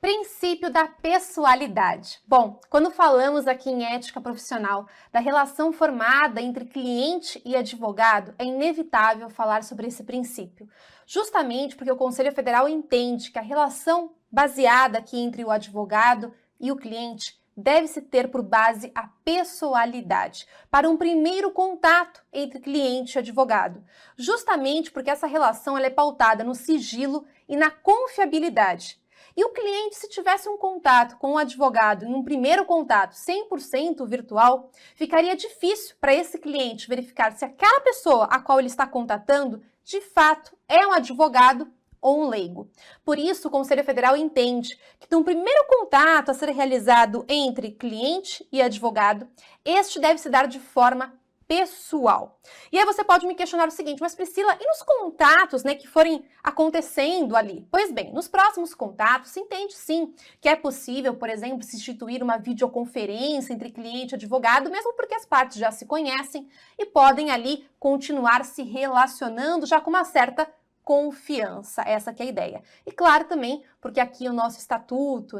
Princípio da pessoalidade. Bom, quando falamos aqui em ética profissional da relação formada entre cliente e advogado, é inevitável falar sobre esse princípio. Justamente porque o Conselho Federal entende que a relação baseada aqui entre o advogado e o cliente deve-se ter por base a pessoalidade, para um primeiro contato entre cliente e advogado. Justamente porque essa relação ela é pautada no sigilo e na confiabilidade. E o cliente, se tivesse um contato com o advogado em um primeiro contato 100% virtual, ficaria difícil para esse cliente verificar se aquela pessoa a qual ele está contatando, de fato, é um advogado ou um leigo. Por isso, o Conselho Federal entende que no primeiro contato a ser realizado entre cliente e advogado, este deve se dar de forma pessoal. E aí você pode me questionar o seguinte, mas Priscila, e nos contatos, que forem acontecendo ali? Pois bem, nos próximos contatos se entende sim que é possível, por exemplo, se instituir uma videoconferência entre cliente e advogado, mesmo porque as partes já se conhecem e podem ali continuar se relacionando já com uma certa confiança, essa que é a ideia. E claro também, porque aqui o nosso estatuto,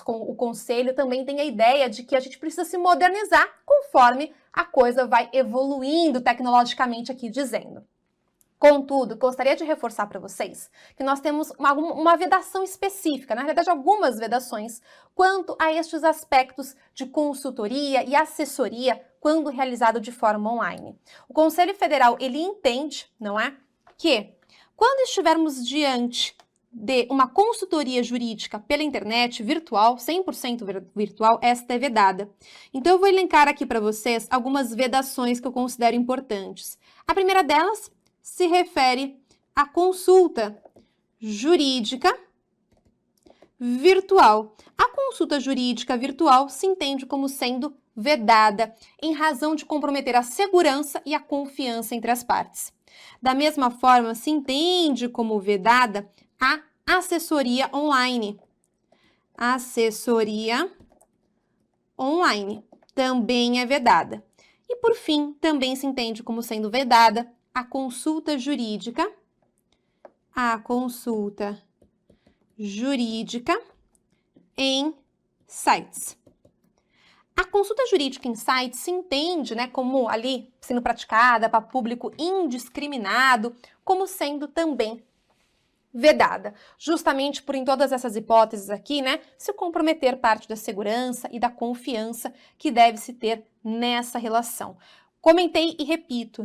o conselho também tem a ideia de que a gente precisa se modernizar conforme a coisa vai evoluindo tecnologicamente aqui dizendo. Contudo, gostaria de reforçar para vocês que nós temos uma vedação específica, na verdade algumas vedações, quanto a estes aspectos de consultoria e assessoria quando realizado de forma online. O Conselho Federal, ele entende, não é, que quando estivermos diante de uma consultoria jurídica pela internet, virtual, 100% virtual, esta é vedada. Então, eu vou elencar aqui para vocês algumas vedações que eu considero importantes. A primeira delas se refere à consulta jurídica virtual. A consulta jurídica virtual se entende como sendo vedada em razão de comprometer a segurança e a confiança entre as partes. Da mesma forma, se entende como vedada a assessoria online. Assessoria online também é vedada. E, por fim, também se entende como sendo vedada a consulta jurídica. A consulta jurídica em sites. A consulta jurídica em sites se entende, como ali sendo praticada para público indiscriminado, como sendo também vedada, justamente por em todas essas hipóteses aqui, se comprometer parte da segurança e da confiança que deve se ter nessa relação. Comentei e repito,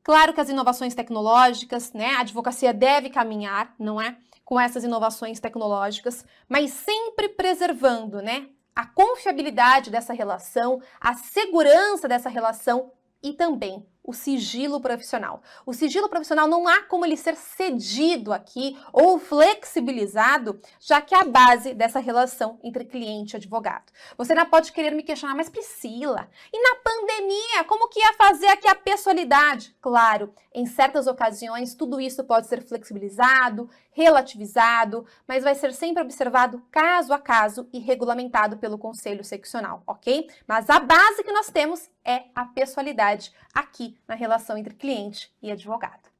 Claro que as inovações tecnológicas, a advocacia deve caminhar, não é? Com essas inovações tecnológicas, mas sempre preservando, a confiabilidade dessa relação, a segurança dessa relação e também o sigilo profissional. O sigilo profissional não há como ele ser cedido aqui ou flexibilizado, já que é a base dessa relação entre cliente e advogado. Você ainda pode querer me questionar, mas Priscila, e na pandemia, como que ia fazer aqui a pessoalidade? Claro, em certas ocasiões tudo isso pode ser flexibilizado, relativizado, mas vai ser sempre observado caso a caso e regulamentado pelo Conselho Seccional, ok? Mas a base que nós temos é a pessoalidade aqui na relação entre cliente e advogado.